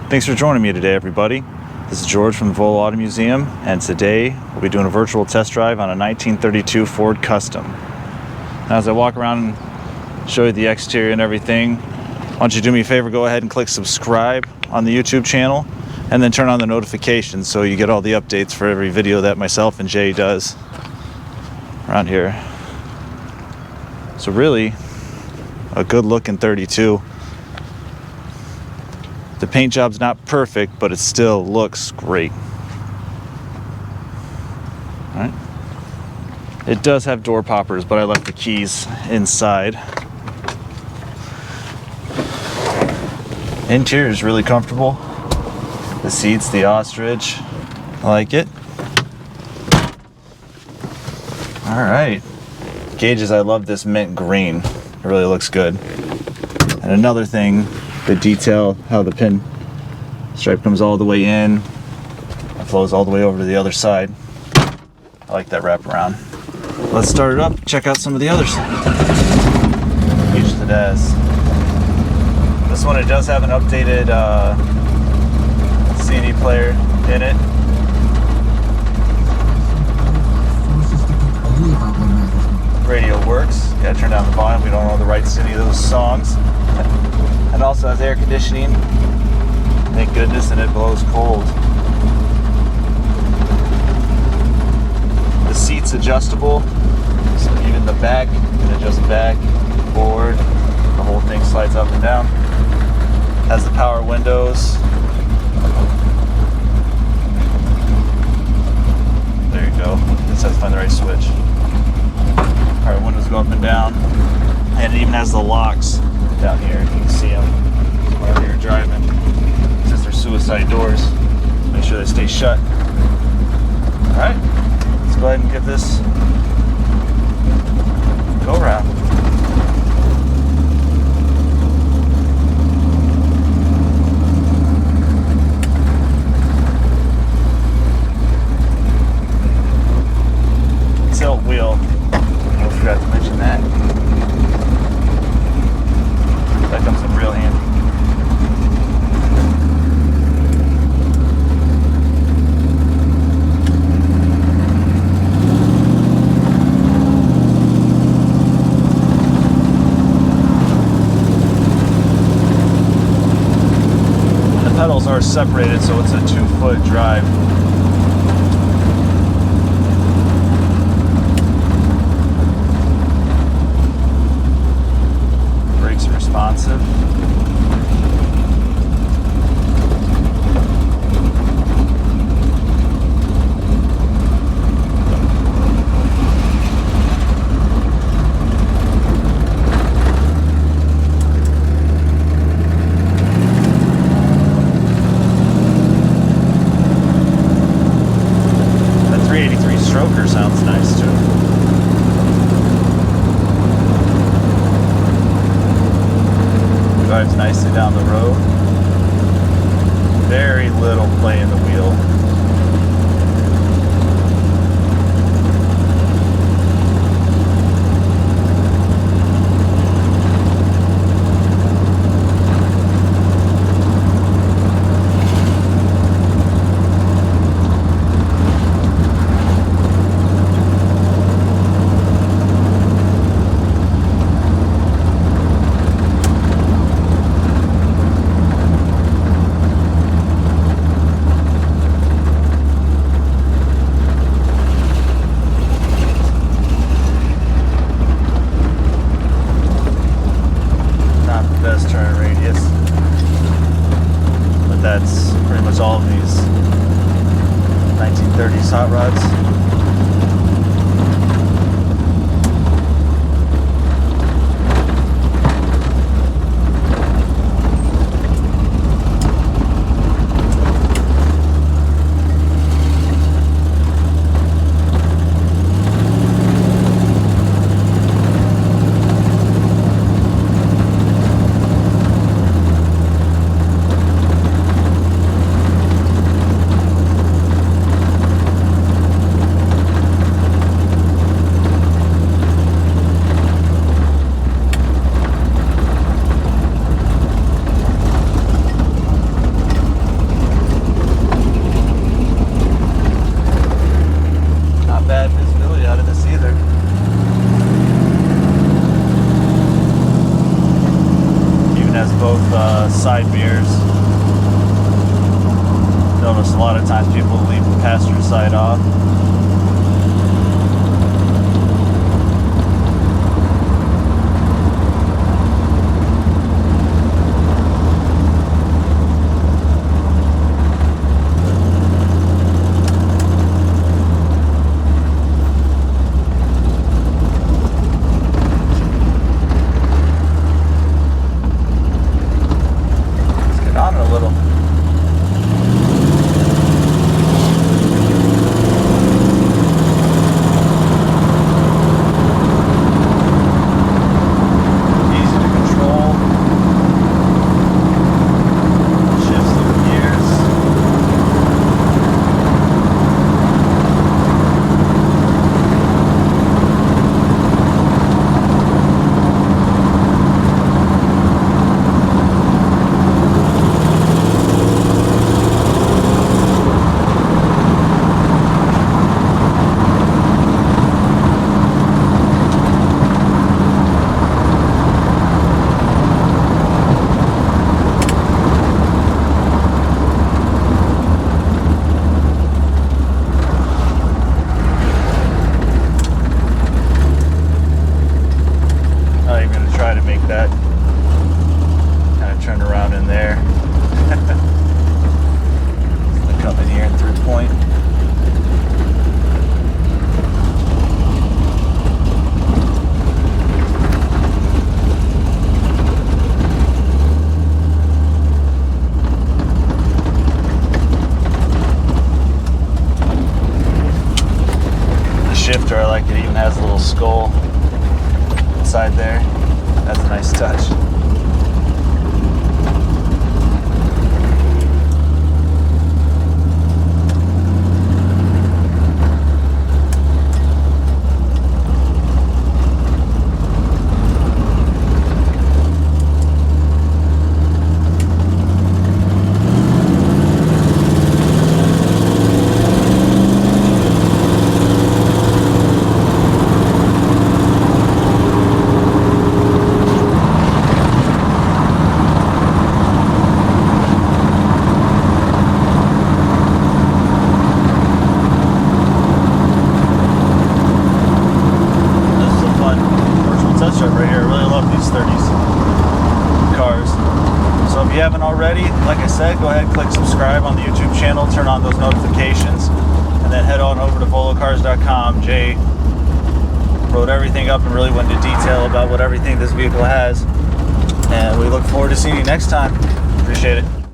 Thanks for joining me today, everybody. This is George from the Volo Auto Museum, and today we'll be doing a virtual test drive on a 1932 Ford Custom. Now, as I walk around and show you the exterior and everything, why don't you do me a favor, go ahead and click subscribe on the YouTube channel, and then turn on the notifications so you get all the updates for every video that myself and Jay does around here. So really, a good looking 32. The paint job's not perfect, but it still looks great. All right. It does have door poppers, but I left the keys inside. Interior is really comfortable. The seats, the ostrich, I like it. All right. Gauges, I love this mint green. It really looks good. And another thing, the detail, how the pin stripe comes all the way in, it flows all the way over to the other side. I like that wraparound. Let's start it up, check out some of the others. Each of it has. This one, it does have an updated CD player in it. Radio works. Gotta turn down the volume. We don't know the rights to any of those songs. It also has air conditioning. Thank goodness, and it blows cold. The seat's adjustable, so even the back, you can adjust back, forward. The whole thing slides up and down. Has the power windows. There you go. Just has to find the right switch. Power windows go up and down, and it even has the locks down here. You can see them while you're driving. Since they're suicide doors, make sure they stay shut. All right, let's go ahead and give this a go round. Tilt wheel. I forgot to mention that. That comes in real handy. The pedals are separated, so it's a 2-foot drive. Brakes are responsive. The 383 stroker sounds nice too. Drives nicely down the road. Very little play in the wheel. Turn radius, but that's pretty much all of these 1930s hot rods. side mirrors. Notice a lot of times people leave the passenger side off. That kind of turn around in there. Come in here and through point. The shifter, I like it, even has a little skull inside there. That's a nice touch. Right here. I really love these 30s cars. So if you haven't already, like I said, go ahead and click subscribe on the YouTube channel, turn on those notifications, and then head on over to volocars.com. Jay wrote everything up and really went into detail about what everything this vehicle has, and we look forward to seeing you next time. Appreciate it.